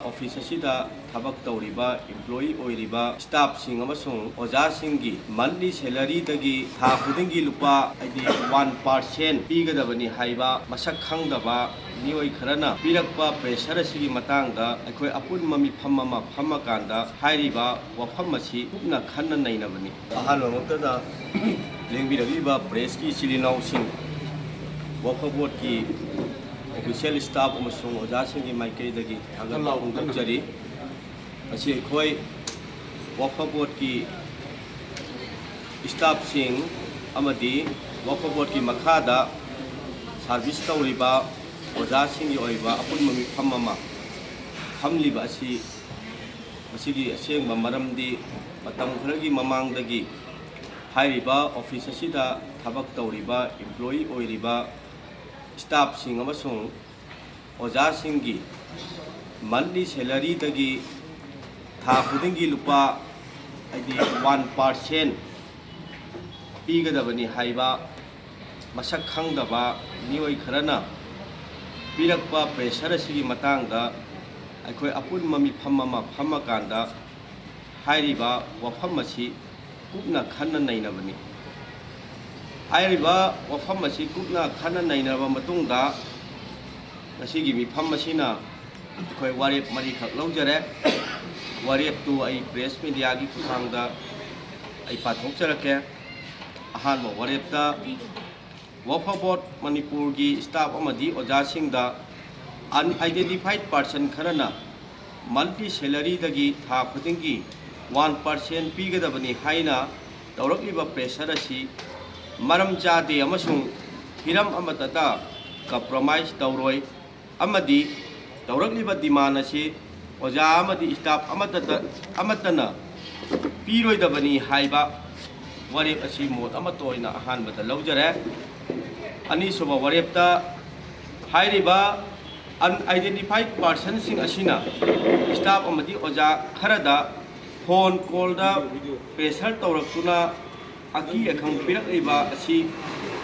office असिदा थबक तौरिबा employee ओइरिबा staff सिंग अमसुंग ओजा सिंगी monthly salary दगी था खुदिंगी लुपा 1% पीगदबनी हाइबा मसक खंगदबा मियोय खरना पीरकपा प्रेशर असिगी मतांगदा अखोय अपुन ममी फम्मा फम्मकांदा हाइरिबा वफम असी कुपना खन्ना नैनबनी अहानमक्तदा लेंबिरगिबा प्रेस की सिलिनाउ सिंग वफा बोर्ड की ऑफिशियल स्टाफ ओजासिंगी माइकईदगी थागतपा फोंदोकजरी असी अखोय वफा बोर्ड की स्टाफ सिंग अमदी वफा बोर्ड की मखादा सर्विस तौरिबा ओजासिंगी ओइबा अपुनबा मिफम अमा फमलिबा असी मसिगी असेंबा मरमदी मतम खरगी ममांगदगी हाइरिबा ऑफिस असिदा थबक तौरिबा एम्प्लॉई ओइरिबा स्टाफ सिंग अमसुंग ओजा सिंगी मंथली सैलरी दगी था खुदिंगी लुपा 1% पीगदबनी हाइबा मसक खंगदबा मियोय खरना पीरकपा प्रेशर असिगी मतांगदा अखोय अपुन ममी फम्मा फम्मकांदा हाइरिबा वफम असी कुपना खन्ना नैनबनी हाइरिबा वफम असी कुपना खन्ना नैनबा मतुंगदा नसीगी मिफम असिना अखोय वारेप मरी खक लौजरे वारेप तु आई प्रेस मीडिया की खुथांगदा आई पाथोकजरके अहानबा वारेपता वफा बोर्ड मणिपुर की स्टाफ अमदी ओजासिंगदा अनआइडेंटिफाइड पर्सन खरना मंथली सैलरी दगी था खुदिंगी 1% पीगदबनी हाइना तौरक्लिबा प्रेशर असी मरम चादे अमसुंग हिरम अमतता कंप्रोमाइज तौरोय अमदी तौरक्लिबा डिमांड असी ओजा अमदी स्टाफ अमतना पीरोयदबनी हाइबा वारेप असी मोद अमतोयना अहानबदा लौजरे अनीसुबा वारेपता हाइरिबा अनआइडेंटिफाइड पर्सन सिंग असिना स्टाफ अमदी ओजा खरदा फोन कॉलदा प्रेशर तौरक्तुना अकी अखंग पिरक्लिबा असी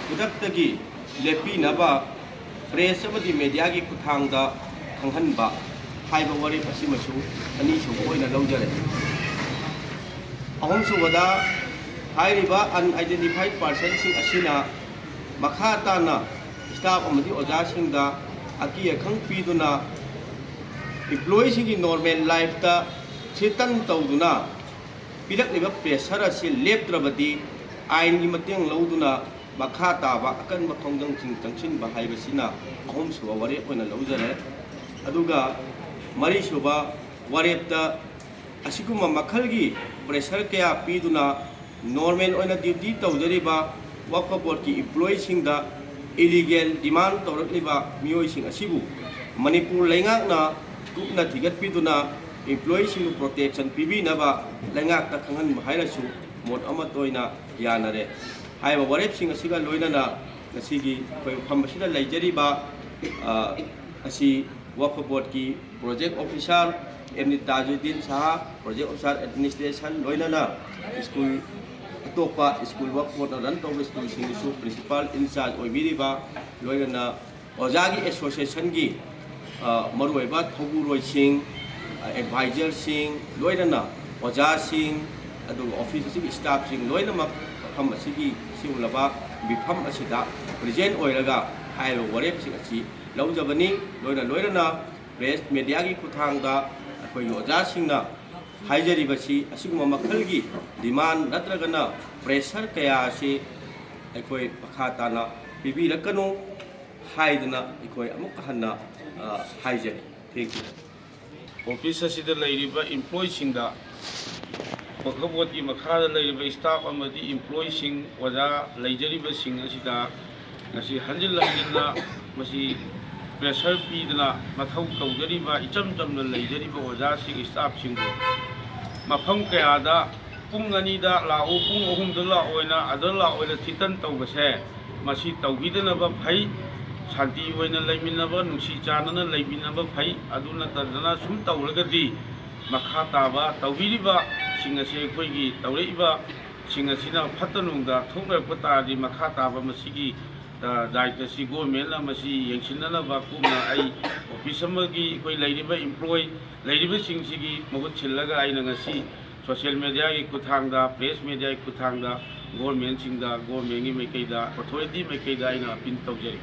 खुदक्तगी लेपीनबा प्रेस अमदी मीडिया की खुथांगदा खंगहनबा हाइबा वारेप असिमसु अनीसुबा ओइना लौजरे अहमसुबदा हाइरिबा अनआइडेंटिफाइड पर्सन सिंग असिना मखा ताना स्टाफ अमदी ओजा सिंगदा अकी अखंग पीदुना एम्प्लॉई सिंगी नॉर्मल लाइफता थ्रेटन तौदुना पीरक्लिबा प्रेशर असी लेप्त्रबदी आइन की मतेंग लौदुना मखा ताबा अकनबा खोंदंग सिंग चंगसिनबा हाइबसिना अहमसुबा वारेप ओइना लौजरे अदुगा मरीसुबा वारेपता असिगुमा मखलगी प्रेशर कया पीदुना नॉर्मल ओइना ड्यूटी तौजरिबा वफा बोर्ड की एम्प्लॉई सिंगदा इलीगल डिमांड तौरक्लिबा मियोय सिंग असिबु मणिपुर लैंगाकना कुपना थिगतपीदुना एम्प्लॉई सिंग प्रोटेक्शन पीबीनबा लैंगाकता खंगहनबा हाइरसु मोद अमतोयना यानरे हाइबा वारेप सिंग असिगा लोइनना नसीगी कोई फम्बसिदा लैजरिबा असी वक्फ बोर्ड की प्रोजेक्ट ऑफिसर एमनी Tajuddin Shah project officer administration लोइनना स्कूल अतोपा स्कूल वक्फ बोर्ड रन तौब स्कूल सिंगसु प्रिंसिपल इंचार्ज ओइबिरिबा लोइनना ओजागी एसोसिएशन की मरुइबा थौगुरोय सिंग एडवाइजर सिंग लोइनना ओजा सिंग ऑफिस स्टाफ सिंग लोइनमक मफम असिगी सिउलबा मिफम असिदा प्रेजेंट ओइरगा हाइबा वारेप सिंग असि लौजबनी लोइनना प्रेस मीडिया की खुथांगदा अखोय ओजा सिंगना हाइजरिबसी असिगुमा मखलगी डिमांड नत्रगना प्रेशर कया से अखोय मखा ताना पीबीरकनो हाइदना अखोय अमुक हन्ना हाइजरी थैंक यू ऑफिस असिदा लैरिबा एम्प्लॉई सिंगदा वक्फ बोर्ड की मखादा लैरिबा स्टाफ अमदी एम्प्लॉई सिंग ओजा लैजरिबा सिंग असिदा ngasi hanjil hanjilna masi pressure pidna mathau tawjariba icham chamna leijariba oja sing staff sing mafam kayada pung ani da lao pung ahum da la oina adala oina thitan tawbase masi tawbidana ba phai shanti oina leiminaba nusi chanana leiminaba phai aduna tadana sum tawragadi makha taba tawbiriba sing ase koi gi tawreiba sing asina phatanungda thokra pata di makha taba masigi दायित्वꯁꯤ ꯒꯣꯔꯃꯦꯟꯅ ꯃꯁꯤ ꯌꯦꯡꯁꯤꯟꯅꯅꯕ ꯀꯨꯞꯅ ꯑꯩ office ꯑꯃꯒꯤ ꯑꯩꯈꯣꯏ ꯂꯩꯔꯤꯕ employ ꯂꯩꯔꯤꯕꯁꯤꯡꯁꯤꯒꯤ ꯃꯍꯨꯠ ꯁꯤꯜꯂꯒ ꯑꯩꯅ ꯉꯁꯤ ꯁꯣꯁꯤꯌꯦꯜ ꯃꯦꯗꯤꯌꯥꯒꯤ ꯈꯨꯠꯊꯥꯡꯗ ꯄ꯭ꯔꯦꯁ ꯃꯦꯗꯤꯌꯥꯒꯤ ꯈꯨꯠꯊꯥꯡꯗ ꯒꯣꯔꯃꯦꯟꯒꯤ ꯃꯥꯏꯀꯩꯗ ꯑꯣꯊꯣꯔꯤꯇꯤ ꯃꯥꯏꯀꯩꯗ ꯑꯩꯅ ꯑꯄꯤꯜ ꯇꯧꯖꯔꯤ